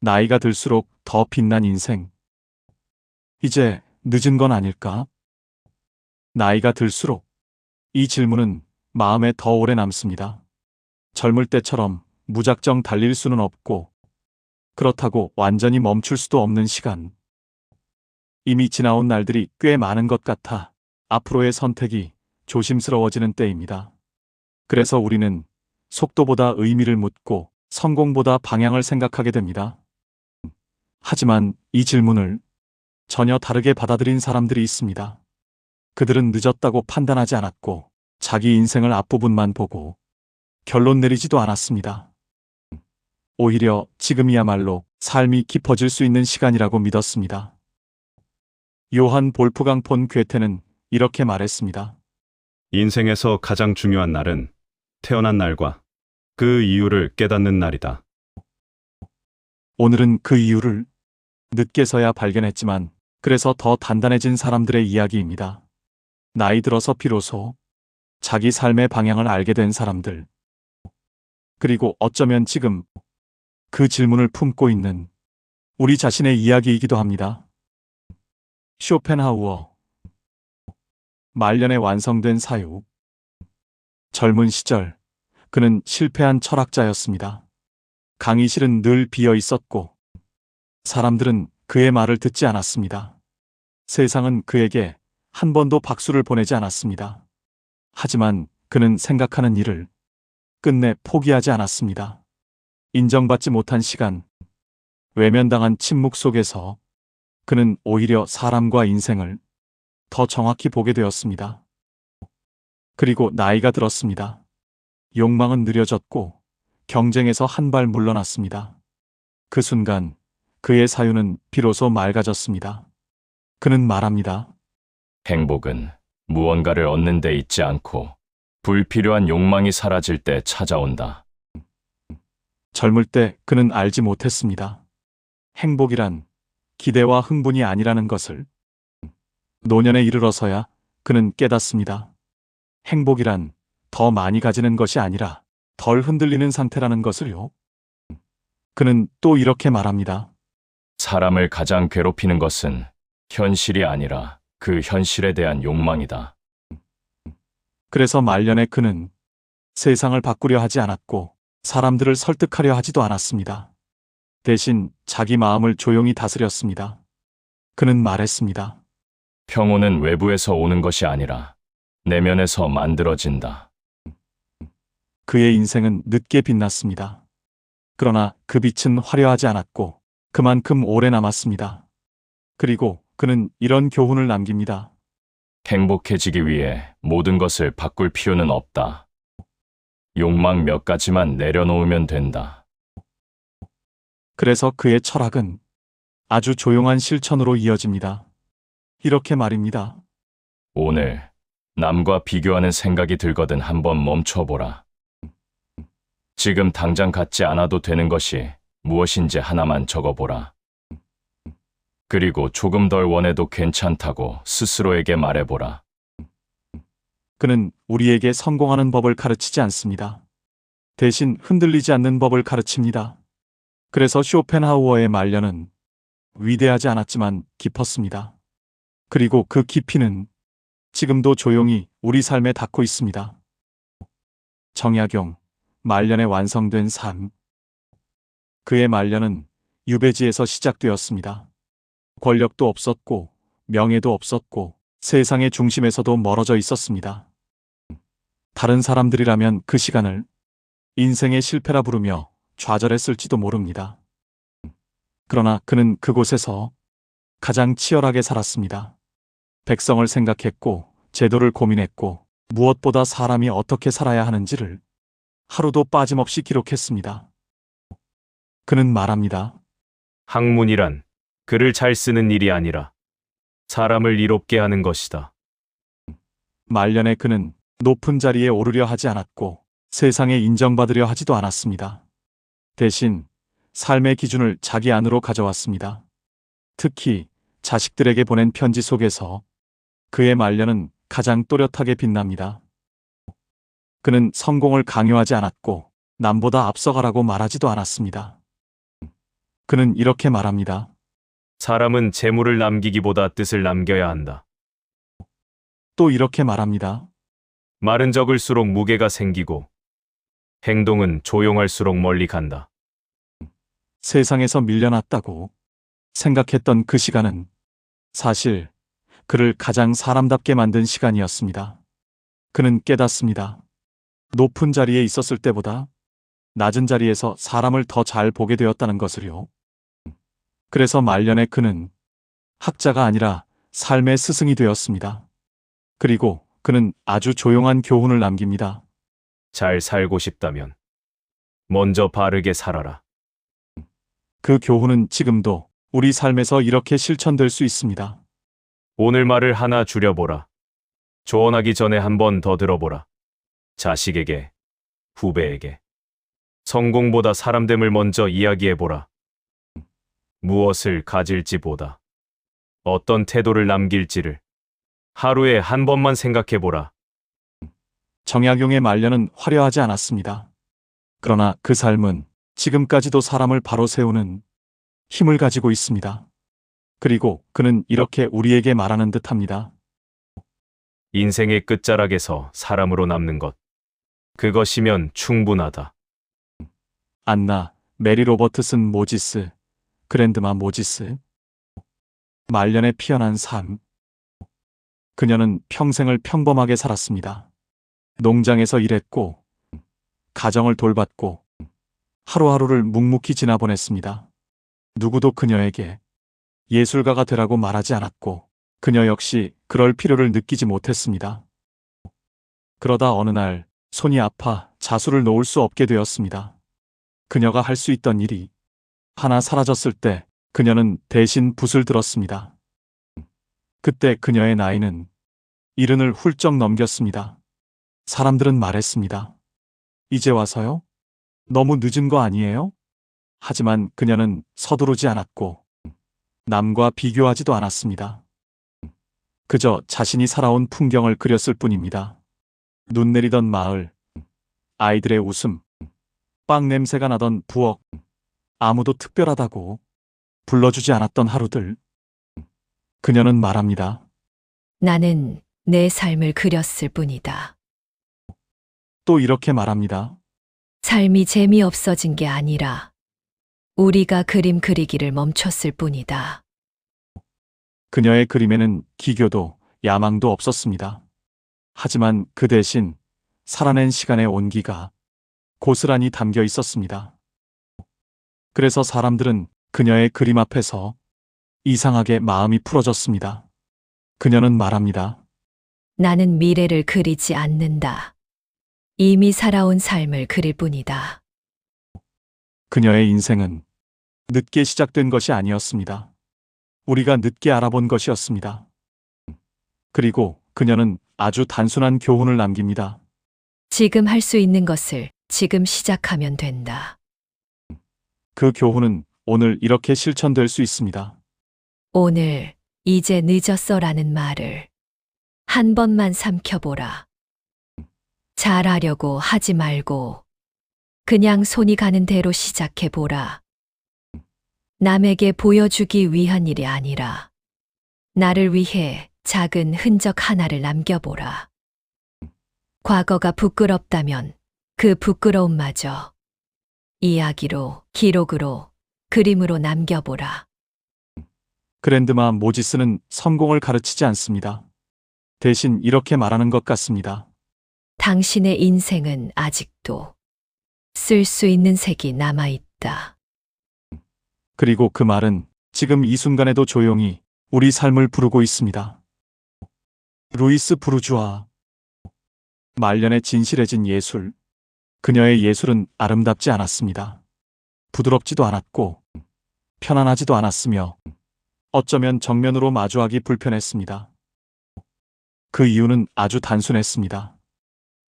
나이가 들수록 더 빛난 인생. 이제 늦은 건 아닐까? 나이가 들수록 이 질문은 마음에 더 오래 남습니다. 젊을 때처럼 무작정 달릴 수는 없고, 그렇다고 완전히 멈출 수도 없는 시간. 이미 지나온 날들이 꽤 많은 것 같아 앞으로의 선택이 조심스러워지는 때입니다. 그래서 우리는 속도보다 의미를 묻고 성공보다 방향을 생각하게 됩니다. 하지만 이 질문을 전혀 다르게 받아들인 사람들이 있습니다. 그들은 늦었다고 판단하지 않았고 자기 인생을 앞부분만 보고 결론 내리지도 않았습니다. 오히려 지금이야말로 삶이 깊어질 수 있는 시간이라고 믿었습니다. 요한 볼프강 폰 괴테는 이렇게 말했습니다. 인생에서 가장 중요한 날은 태어난 날과 그 이유를 깨닫는 날이다. 오늘은 그 이유를 늦게서야 발견했지만 그래서 더 단단해진 사람들의 이야기입니다. 나이 들어서 비로소 자기 삶의 방향을 알게 된 사람들. 그리고 어쩌면 지금 그 질문을 품고 있는 우리 자신의 이야기이기도 합니다. 쇼펜하우어. 말년에 완성된 사유. 젊은 시절 그는 실패한 철학자였습니다. 강의실은 늘 비어 있었고 사람들은 그의 말을 듣지 않았습니다. 세상은 그에게 한 번도 박수를 보내지 않았습니다. 하지만 그는 생각하는 일을 끝내 포기하지 않았습니다. 인정받지 못한 시간, 외면당한 침묵 속에서 그는 오히려 사람과 인생을 더 정확히 보게 되었습니다. 그리고 나이가 들었습니다. 욕망은 느려졌고 경쟁에서 한 발 물러났습니다. 그 순간 그의 사유는 비로소 맑아졌습니다. 그는 말합니다. 행복은 무언가를 얻는 데 있지 않고 불필요한 욕망이 사라질 때 찾아온다. 젊을 때 그는 알지 못했습니다. 행복이란 기대와 흥분이 아니라는 것을. 노년에 이르러서야 그는 깨닫습니다. 행복이란 더 많이 가지는 것이 아니라 덜 흔들리는 상태라는 것을요. 그는 또 이렇게 말합니다. 사람을 가장 괴롭히는 것은 현실이 아니라 그 현실에 대한 욕망이다. 그래서 말년에 그는 세상을 바꾸려 하지 않았고 사람들을 설득하려 하지도 않았습니다. 대신 자기 마음을 조용히 다스렸습니다. 그는 말했습니다. 평온은 외부에서 오는 것이 아니라 내면에서 만들어진다. 그의 인생은 늦게 빛났습니다. 그러나 그 빛은 화려하지 않았고 그만큼 오래 남았습니다. 그리고 그는 이런 교훈을 남깁니다. 행복해지기 위해 모든 것을 바꿀 필요는 없다. 욕망 몇 가지만 내려놓으면 된다. 그래서 그의 철학은 아주 조용한 실천으로 이어집니다. 이렇게 말입니다. 오늘 남과 비교하는 생각이 들거든 한번 멈춰보라. 지금 당장 갖지 않아도 되는 것이 무엇인지 하나만 적어보라. 그리고 조금 덜 원해도 괜찮다고 스스로에게 말해보라. 그는 우리에게 성공하는 법을 가르치지 않습니다. 대신 흔들리지 않는 법을 가르칩니다. 그래서 쇼펜하우어의 말년은 위대하지 않았지만 깊었습니다. 그리고 그 깊이는 지금도 조용히 우리 삶에 닿고 있습니다. 정약용, 말년에 완성된 삶. 그의 말년은 유배지에서 시작되었습니다. 권력도 없었고 명예도 없었고 세상의 중심에서도 멀어져 있었습니다. 다른 사람들이라면 그 시간을 인생의 실패라 부르며 좌절했을지도 모릅니다. 그러나 그는 그곳에서 가장 치열하게 살았습니다. 백성을 생각했고 제도를 고민했고 무엇보다 사람이 어떻게 살아야 하는지를 하루도 빠짐없이 기록했습니다. 그는 말합니다. 학문이란 글을 잘 쓰는 일이 아니라 사람을 이롭게 하는 것이다. 말년에 그는 높은 자리에 오르려 하지 않았고 세상에 인정받으려 하지도 않았습니다. 대신 삶의 기준을 자기 안으로 가져왔습니다. 특히 자식들에게 보낸 편지 속에서 그의 말년은 가장 또렷하게 빛납니다. 그는 성공을 강요하지 않았고 남보다 앞서가라고 말하지도 않았습니다. 그는 이렇게 말합니다. 사람은 재물을 남기기보다 뜻을 남겨야 한다. 또 이렇게 말합니다. 말은 적을수록 무게가 생기고 행동은 조용할수록 멀리 간다. 세상에서 밀려났다고 생각했던 그 시간은 사실 그를 가장 사람답게 만든 시간이었습니다. 그는 깨닫습니다. 높은 자리에 있었을 때보다 낮은 자리에서 사람을 더 잘 보게 되었다는 것을요. 그래서 말년에 그는 학자가 아니라 삶의 스승이 되었습니다. 그리고 그는 아주 조용한 교훈을 남깁니다. 잘 살고 싶다면 먼저 바르게 살아라. 그 교훈은 지금도 우리 삶에서 이렇게 실천될 수 있습니다. 오늘 말을 하나 줄여보라. 조언하기 전에 한 번 더 들어보라. 자식에게, 후배에게. 성공보다 사람됨을 먼저 이야기해보라. 무엇을 가질지보다 어떤 태도를 남길지를 하루에 한 번만 생각해보라. 정약용의 말년은 화려하지 않았습니다. 그러나 그 삶은 지금까지도 사람을 바로 세우는 힘을 가지고 있습니다. 그리고 그는 이렇게 우리에게 말하는 듯합니다. 인생의 끝자락에서 사람으로 남는 것. 그것이면 충분하다. 안나, 메리 로버트슨 모지스, 그랜드마 모지스. 말년에 피어난 삶. 그녀는 평생을 평범하게 살았습니다. 농장에서 일했고, 가정을 돌봤고, 하루하루를 묵묵히 지나보냈습니다. 누구도 그녀에게 예술가가 되라고 말하지 않았고, 그녀 역시 그럴 필요를 느끼지 못했습니다. 그러다 어느 날 손이 아파 자수를 놓을 수 없게 되었습니다. 그녀가 할 수 있던 일이 하나 사라졌을 때 그녀는 대신 붓을 들었습니다. 그때 그녀의 나이는 70을 훌쩍 넘겼습니다. 사람들은 말했습니다. 이제 와서요? 너무 늦은 거 아니에요? 하지만 그녀는 서두르지 않았고 남과 비교하지도 않았습니다. 그저 자신이 살아온 풍경을 그렸을 뿐입니다. 눈 내리던 마을, 아이들의 웃음, 빵 냄새가 나던 부엌, 아무도 특별하다고 불러주지 않았던 하루들. 그녀는 말합니다. 나는 내 삶을 그렸을 뿐이다. 또 이렇게 말합니다. 삶이 재미없어진 게 아니라 우리가 그림 그리기를 멈췄을 뿐이다. 그녀의 그림에는 기교도 야망도 없었습니다. 하지만 그 대신 살아낸 시간의 온기가 고스란히 담겨 있었습니다. 그래서 사람들은 그녀의 그림 앞에서 이상하게 마음이 풀어졌습니다. 그녀는 말합니다. 나는 미래를 그리지 않는다. 이미 살아온 삶을 그릴 뿐이다. 그녀의 인생은 늦게 시작된 것이 아니었습니다. 우리가 늦게 알아본 것이었습니다. 그리고 그녀는 아주 단순한 교훈을 남깁니다. 지금 할 수 있는 것을 지금 시작하면 된다. 그 교훈은 오늘 이렇게 실천될 수 있습니다. 오늘 이제 늦었어라는 말을 한 번만 삼켜보라. 잘하려고 하지 말고 그냥 손이 가는 대로 시작해보라. 남에게 보여주기 위한 일이 아니라 나를 위해 작은 흔적 하나를 남겨보라. 과거가 부끄럽다면 그 부끄러움마저 이야기로, 기록으로, 그림으로 남겨보라. 그랜드마 모지스는 성공을 가르치지 않습니다. 대신 이렇게 말하는 것 같습니다. 당신의 인생은 아직도 쓸 수 있는 색이 남아있다. 그리고 그 말은 지금 이 순간에도 조용히 우리 삶을 부르고 있습니다. 루이스 부르주아. 말년에 진실해진 예술. 그녀의 예술은 아름답지 않았습니다. 부드럽지도 않았고 편안하지도 않았으며 어쩌면 정면으로 마주하기 불편했습니다. 그 이유는 아주 단순했습니다.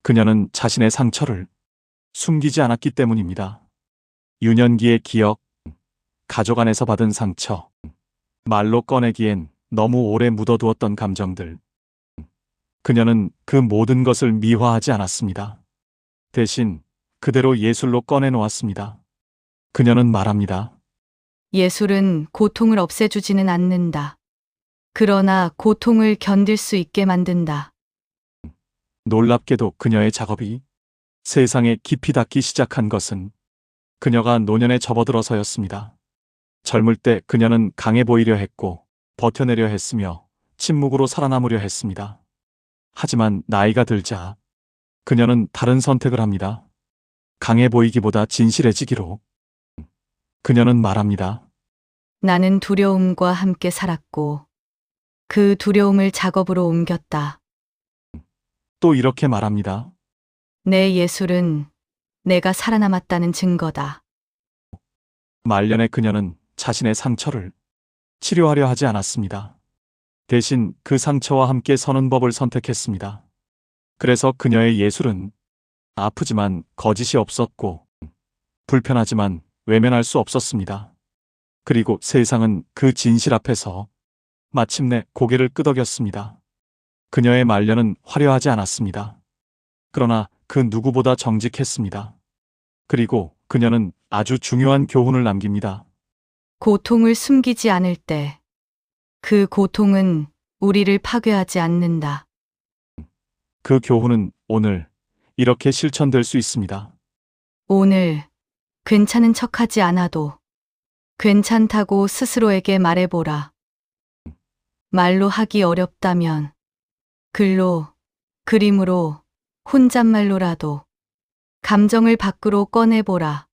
그녀는 자신의 상처를 숨기지 않았기 때문입니다. 유년기의 기억, 가족 안에서 받은 상처, 말로 꺼내기엔 너무 오래 묻어두었던 감정들. 그녀는 그 모든 것을 미화하지 않았습니다. 대신 그대로 예술로 꺼내놓았습니다. 그녀는 말합니다. 예술은 고통을 없애주지는 않는다. 그러나 고통을 견딜 수 있게 만든다. 놀랍게도 그녀의 작업이 세상에 깊이 닿기 시작한 것은 그녀가 노년에 접어들어서였습니다. 젊을 때 그녀는 강해 보이려 했고 버텨내려 했으며 침묵으로 살아남으려 했습니다. 하지만 나이가 들자 그녀는 다른 선택을 합니다. 강해 보이기보다 진실해지기로. 그녀는 말합니다. 나는 두려움과 함께 살았고 그 두려움을 작업으로 옮겼다. 또 이렇게 말합니다. 내 예술은 내가 살아남았다는 증거다. 말년에 그녀는 자신의 상처를 치료하려 하지 않았습니다. 대신 그 상처와 함께 서는 법을 선택했습니다. 그래서 그녀의 예술은 아프지만 거짓이 없었고 불편하지만 외면할 수 없었습니다. 그리고 세상은 그 진실 앞에서 마침내 고개를 끄덕였습니다. 그녀의 말년은 화려하지 않았습니다. 그러나 그 누구보다 정직했습니다. 그리고 그녀는 아주 중요한 교훈을 남깁니다. 고통을 숨기지 않을 때 그 고통은 우리를 파괴하지 않는다. 그 교훈은 오늘 이렇게 실천될 수 있습니다. 오늘 괜찮은 척하지 않아도 괜찮다고 스스로에게 말해보라. 말로 하기 어렵다면 글로, 그림으로, 혼잣말로라도 감정을 밖으로 꺼내보라.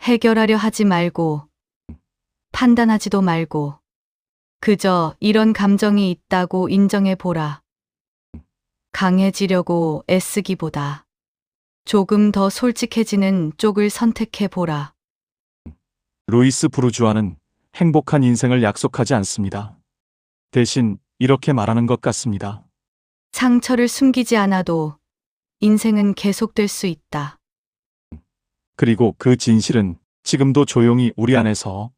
해결하려 하지 말고 판단하지도 말고 그저 이런 감정이 있다고 인정해보라. 강해지려고 애쓰기보다 조금 더 솔직해지는 쪽을 선택해보라. 루이스 부르주아는 행복한 인생을 약속하지 않습니다. 대신 이렇게 말하는 것 같습니다. 상처를 숨기지 않아도 인생은 계속될 수 있다. 그리고 그 진실은 지금도 조용히 우리 안에서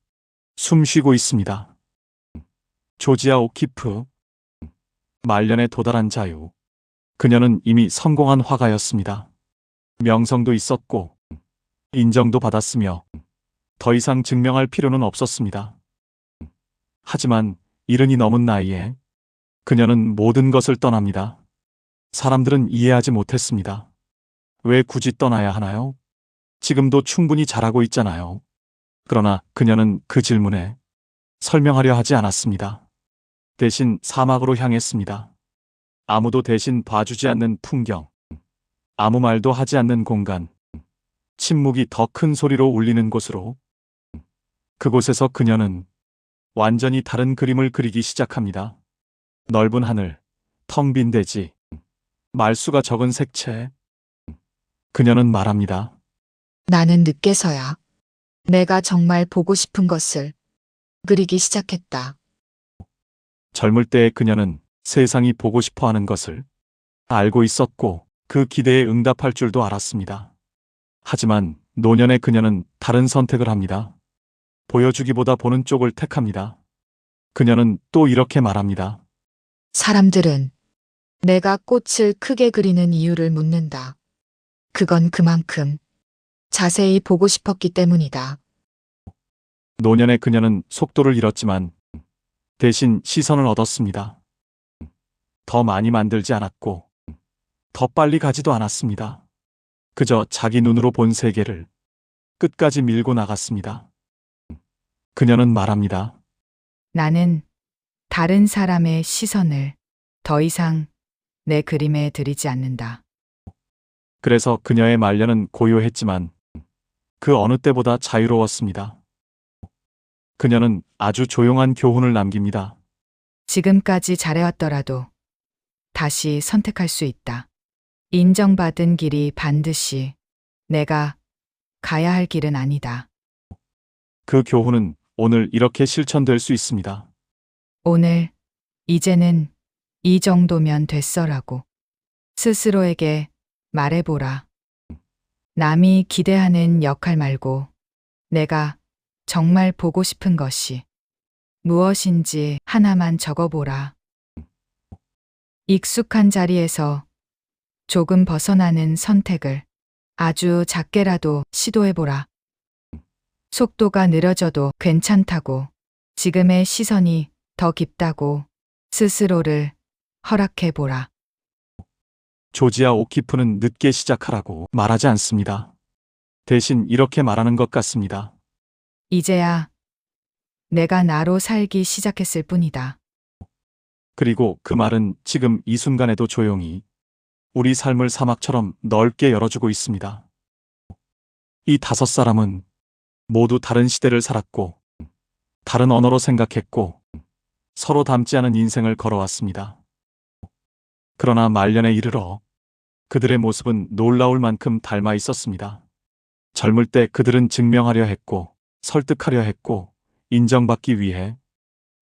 숨 쉬고 있습니다. 조지아 오키프, 말년에 도달한 자유. 그녀는 이미 성공한 화가였습니다. 명성도 있었고 인정도 받았으며 더 이상 증명할 필요는 없었습니다. 하지만 70이 넘은 나이에 그녀는 모든 것을 떠납니다. 사람들은 이해하지 못했습니다. 왜 굳이 떠나야 하나요? 지금도 충분히 잘하고 있잖아요. 그러나 그녀는 그 질문에 설명하려 하지 않았습니다. 대신 사막으로 향했습니다. 아무도 대신 봐주지 않는 풍경, 아무 말도 하지 않는 공간, 침묵이 더 큰 소리로 울리는 곳으로. 그곳에서 그녀는 완전히 다른 그림을 그리기 시작합니다. 넓은 하늘, 텅 빈 대지, 말수가 적은 색채. 그녀는 말합니다. 나는 늦게서야 내가 정말 보고 싶은 것을 그리기 시작했다. 젊을 때의 그녀는 세상이 보고 싶어 하는 것을 알고 있었고 그 기대에 응답할 줄도 알았습니다. 하지만 노년의 그녀는 다른 선택을 합니다. 보여주기보다 보는 쪽을 택합니다. 그녀는 또 이렇게 말합니다. 사람들은 내가 꽃을 크게 그리는 이유를 묻는다. 그건 그만큼 자세히 보고 싶었기 때문이다. 노년의 그녀는 속도를 잃었지만 대신 시선을 얻었습니다. 더 많이 만들지 않았고 더 빨리 가지도 않았습니다. 그저 자기 눈으로 본 세계를 끝까지 밀고 나갔습니다. 그녀는 말합니다. 나는 다른 사람의 시선을 더 이상 내 그림에 들이지 않는다. 그래서 그녀의 말년은 고요했지만 그 어느 때보다 자유로웠습니다. 그녀는 아주 조용한 교훈을 남깁니다. 지금까지 잘해왔더라도 다시 선택할 수 있다. 인정받은 길이 반드시 내가 가야 할 길은 아니다. 그 교훈은 오늘 이렇게 실천될 수 있습니다. 오늘, 이제는 이 정도면 됐어라고 스스로에게 말해보라. 남이 기대하는 역할 말고 내가 정말 보고 싶은 것이 무엇인지 하나만 적어보라. 익숙한 자리에서 조금 벗어나는 선택을 아주 작게라도 시도해보라. 속도가 느려져도 괜찮다고, 지금의 시선이 더 깊다고 스스로를 허락해보라. 조지아 오키프는 늦게 시작하라고 말하지 않습니다. 대신 이렇게 말하는 것 같습니다. 이제야 내가 나로 살기 시작했을 뿐이다. 그리고 그 말은 지금 이 순간에도 조용히 우리 삶을 사막처럼 넓게 열어주고 있습니다. 이 5사람은 모두 다른 시대를 살았고, 다른 언어로 생각했고, 서로 닮지 않은 인생을 걸어왔습니다. 그러나 말년에 이르러 그들의 모습은 놀라울 만큼 닮아 있었습니다. 젊을 때 그들은 증명하려 했고, 설득하려 했고, 인정받기 위해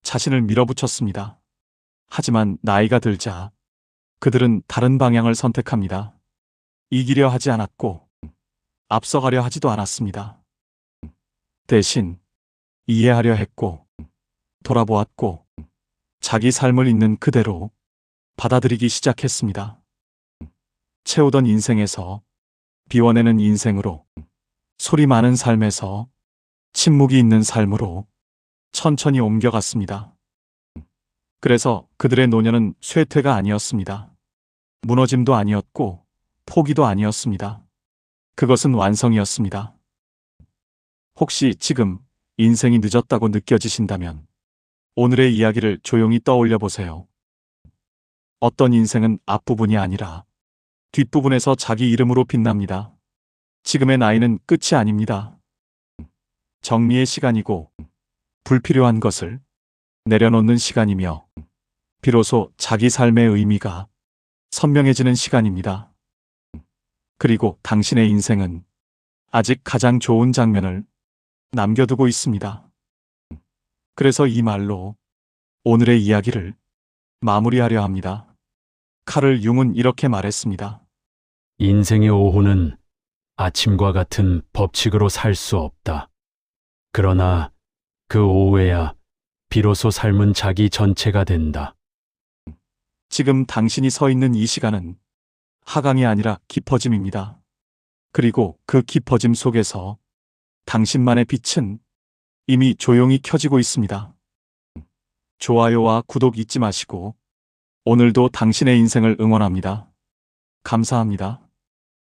자신을 밀어붙였습니다. 하지만 나이가 들자 그들은 다른 방향을 선택합니다. 이기려 하지 않았고, 앞서가려 하지도 않았습니다. 대신 이해하려 했고, 돌아보았고, 자기 삶을 있는 그대로 받아들이기 시작했습니다. 채우던 인생에서 비워내는 인생으로, 소리 많은 삶에서 침묵이 있는 삶으로 천천히 옮겨갔습니다. 그래서 그들의 노년은 쇠퇴가 아니었습니다. 무너짐도 아니었고 포기도 아니었습니다. 그것은 완성이었습니다. 혹시 지금 인생이 늦었다고 느껴지신다면 오늘의 이야기를 조용히 떠올려 보세요. 어떤 인생은 앞부분이 아니라 뒷부분에서 자기 이름으로 빛납니다. 지금의 나이는 끝이 아닙니다. 정리의 시간이고 불필요한 것을 내려놓는 시간이며 비로소 자기 삶의 의미가 선명해지는 시간입니다. 그리고 당신의 인생은 아직 가장 좋은 장면을 남겨두고 있습니다. 그래서 이 말로 오늘의 이야기를 마무리하려 합니다. 카를 융은 이렇게 말했습니다. 인생의 오후는 아침과 같은 법칙으로 살 수 없다. 그러나 그 오후에야 비로소 삶은 자기 전체가 된다. 지금 당신이 서 있는 이 시간은 하강이 아니라 깊어짐입니다. 그리고 그 깊어짐 속에서 당신만의 빛은 이미 조용히 켜지고 있습니다. 좋아요와 구독 잊지 마시고 오늘도 당신의 인생을 응원합니다. 감사합니다.